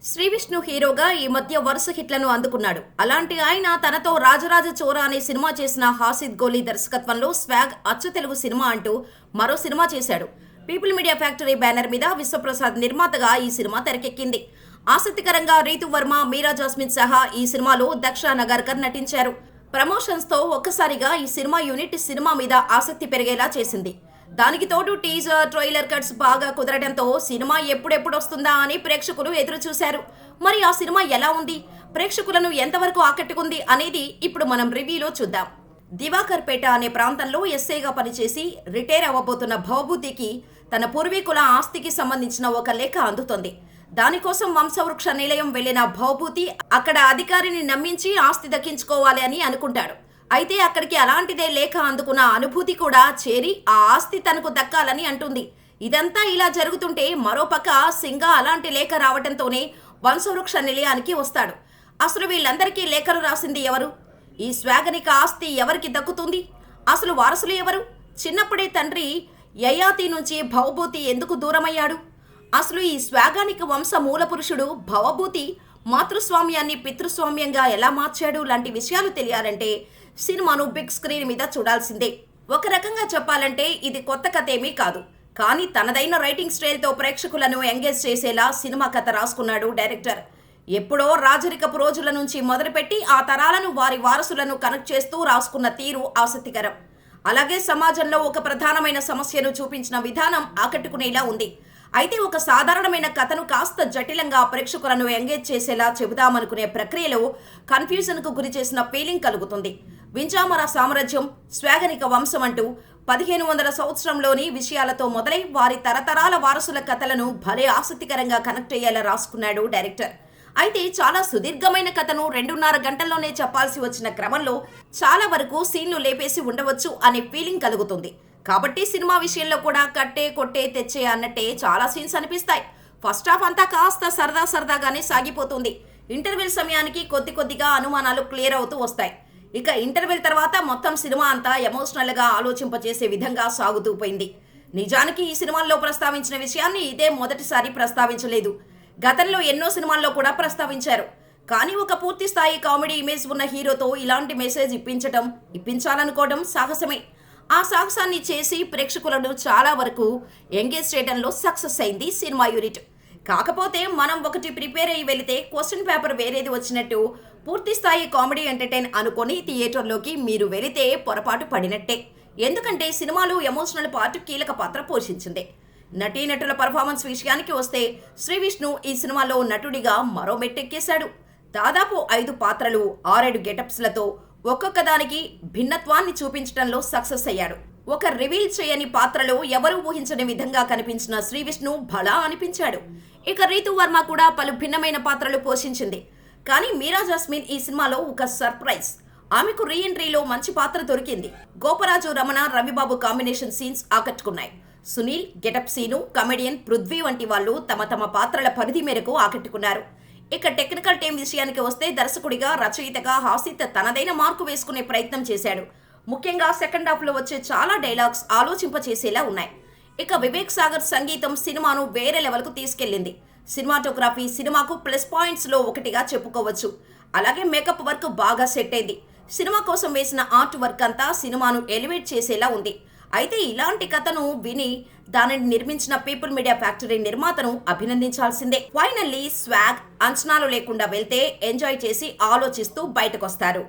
శ్రీవిష్ణు హీరోగా ఈ మధ్య వరుస హిట్లను అందుకున్నాడు. అలాంటి ఆయన తనతో రాజరాజ చోరా అనే సినిమా చేసిన హాసిద్ గోలీ దర్శకత్వంలో స్వాగ్ అచ్చు తెలుగు సినిమా అంటూ మరో సినిమా చేశాడు. పీపుల్ మీడియా ఫ్యాక్టరీ బ్యానర్ మీద విశ్వప్రసాద్ నిర్మాతగా ఈ సినిమా తెరకెక్కింది. ఆసక్తికరంగా రీతు వర్మ, మీరా జాస్మిన్ సహా ఈ సినిమాలో దక్ష నగర్కర్ నటించారు. ప్రమోషన్స్ తో ఒక్కసారిగా ఈ సినిమా యూనిట్ సినిమా మీద ఆసక్తి పెరిగేలా చేసింది. దానికి తోడు టీజర్, ట్రైలర్ కట్స్ బాగా కుదరడంతో సినిమా ఎప్పుడెప్పుడు వస్తుందా అని ప్రేక్షకులు ఎదురు చూశారు. మరి ఆ సినిమా ఎలా ఉంది, ప్రేక్షకులను ఎంతవరకు ఆకట్టుకుంది అనేది ఇప్పుడు మనం రివ్యూలో చూద్దాం. దివాకర్ పేట అనే ప్రాంతంలో ఎస్ఐగా పనిచేసి రిటైర్ అవ్వబోతున్న భవభూతికి తన పూర్వీకుల ఆస్తికి సంబంధించిన ఒక లేఖ అందుతుంది. దానికోసం వంశవృక్ష నిలయం వెళ్లిన భవభూతి అక్కడ అధికారిని నమ్మించి ఆస్తి దక్కించుకోవాలి అని అనుకుంటాడు. అయితే అక్కడికి అలాంటిదే లేఖ అందుకున్న అనుభూతి కూడా చేరి ఆ ఆస్తి తనకు దక్కాలని అంటుంది. ఇదంతా ఇలా జరుగుతుంటే మరోపక్క సింగ అలాంటి లేఖ రావడంతోనే వంశవృక్ష నిలయానికి వస్తాడు. అసలు వీళ్ళందరికీ లేఖలు రాసింది ఎవరు? ఈ స్వాగనిక ఆస్తి ఎవరికి దక్కుతుంది? అసలు వారసులు ఎవరు? చిన్నప్పుడే తండ్రి యయాతి నుంచి భవభూతి ఎందుకు దూరమయ్యాడు? అసలు ఈ స్వాగానిక వంశ మూల పురుషుడు భవభూతి మాతృస్వామ్యాన్ని పితృస్వామ్యంగా ఎలా మార్చాడు లాంటి విషయాలు తెలియాలంటే సినిమాను బిగ్ స్క్రీన్ మీద చూడాల్సిందే. ఒక రకంగా చెప్పాలంటే ఇది కొత్త కథ ఏమీ కాదు, కానీ తనదైన రైటింగ్ స్టైల్తో ప్రేక్షకులను ఎంగేజ్ చేసేలా సినిమా కథ రాసుకున్నాడు డైరెక్టర్. ఎప్పుడో రాజరికపు రోజుల నుంచి మొదలుపెట్టి ఆ తరాలను వారి వారసులను కనెక్ట్ చేస్తూ రాసుకున్న తీరు ఆసక్తికరం. అలాగే సమాజంలో ఒక ప్రధానమైన సమస్యను చూపించిన విధానం ఆకట్టుకునేలా ఉంది. అయితే ఒక సాధారణమైన కథను కాస్త జటిలంగా ప్రేక్షకులను ఎంగేజ్ చేసేలా చెబుదామనుకునే ప్రక్రియలో కన్ఫ్యూజన్కు గురి చేసిన ఫీలింగ్ కలుగుతుంది. వింజామర సామ్రాజ్యం, స్వాగనిక వంశం అంటూ 1500 సంవత్సరంలోని విషయాలతో మొదలై వారి తరతరాల వారసుల కథలను భలే ఆసక్తికరంగా కనెక్ట్ అయ్యేలా రాసుకున్నాడు డైరెక్టర్. అయితే చాలా సుదీర్ఘమైన కథను 2.5 గంటల్లోనే చెప్పాల్సి వచ్చిన క్రమంలో చాలా వరకు సీన్లు లేపేసి ఉండవచ్చు అనే ఫీలింగ్ కలుగుతుంది. కాబట్టి సినిమా విషయంలో కూడా కట్టే కొట్టే తెచ్చే అన్నట్టే చాలా సీన్స్ అనిపిస్తాయి. ఫస్ట్ హాఫ్ అంతా కాస్త సరదాగానే సాగిపోతుంది. ఇంటర్వెల్ సమయానికి కొద్దిగా అనుమానాలు క్లియర్ అవుతూ వస్తాయి. ఇక ఇంటర్వెల్ తర్వాత మొత్తం సినిమా అంతా ఎమోషనల్గా ఆలోచింపచేసే విధంగా సాగుతూ పోయింది. నిజానికి ఈ సినిమాల్లో ప్రస్తావించిన విషయాన్ని ఇదే మొదటిసారి ప్రస్తావించలేదు. గతంలో ఎన్నో సినిమాల్లో కూడా కానీ ఒక పూర్తి స్థాయి కామెడీ ఇమేజ్ ఉన్న హీరోతో ఇలాంటి మెసేజ్ ఇప్పించాలనుకోవడం సాహసమే. ఆ సాహసాన్ని చేసి ప్రేక్షకులను చాలా వరకు ఎంగేజ్ చేయడంలో సక్సెస్ అయింది సినిమా యూనిట్. కాకపోతే మనం ఒకటి ప్రిపేర్ అయ్యి వెళితే క్వశ్చన్ పేపర్ వేరేది వచ్చినట్టు పూర్తి స్థాయి కామెడీ ఎంటర్టైన్ అనుకొని థియేటర్లోకి మీరు వెళితే పొరపాటు పడినట్టే. ఎందుకంటే సినిమాలో ఎమోషనల్ పార్ట్ కీలక పాత్ర పోషించింది. నటీనటుల పర్ఫార్మెన్స్ విషయానికి వస్తే శ్రీవిష్ణు ఈ సినిమాలో నటుడిగా మరో మెట్టెక్కేశాడు. దాదాపు 5 పాత్రలు, 6 గెటప్స్లతో ఒక్కొక్క దానికి భిన్నత్వాన్ని చూపించడంలో సక్సెస్ అయ్యాడు. ఒక రివీల్ చేయని పాత్రలో ఎవరూ ఊహించని విధంగా కనిపించిన శ్రీవిష్ణు భళా అనిపించాడు. ఇక రీతు వర్మ కూడా పలు భిన్నమైన పాత్రలు పోషించింది. కానీ మీరా జాస్మిన్ ఈ సినిమాలో ఒక సర్ప్రైజ్. ఆమెకు రీ ఎంట్రీలో మంచి పాత్ర దొరికింది. గోపరాజు, రమణ, రవిబాబు కాంబినేషన్ సీన్స్ ఆకట్టుకున్నాయి. సునీల్, గెటప్ సీను, కమెడియన్ పృథ్వీ వంటి వాళ్ళు తమ పాత్రల పరిధి మేరకు ఆకట్టుకున్నారు. ఇక టెక్నికల్ టీం విషయానికి వస్తే దర్శకుడిగా, రచయితగా హాసిద్ తనదైన మార్కు వేసుకునే ప్రయత్నం చేశాడు. ముఖ్యంగా సెకండ్ హాఫ్లో వచ్చే చాలా డైలాగ్స్ ఆలోచింపచేసేలా ఉన్నాయి. ఇక వివేక్ సాగర్ సంగీతం సినిమాను వేరే లెవెల్కు తీసుకెళ్లింది. సినిమాటోగ్రఫీ సినిమాకు ప్లస్ పాయింట్స్లో ఒకటిగా చెప్పుకోవచ్చు. అలాగే మేకప్ వర్క్ బాగా సెట్ అయింది. సినిమా కోసం వేసిన ఆర్ట్ వర్క్ అంతా సినిమాను ఎలివేట్ చేసేలా ఉంది. అయితే ఇలాంటి కథను విని దానిని నిర్మించిన పీపుల్ మీడియా ఫ్యాక్టరీ నిర్మాతను అభినందించాల్సిందే. ఫైనల్లీ స్వాగ్ అంచనాలు లేకుండా వెళ్తే ఎంజాయ్ చేసి ఆలోచిస్తూ బయటకొస్తారు.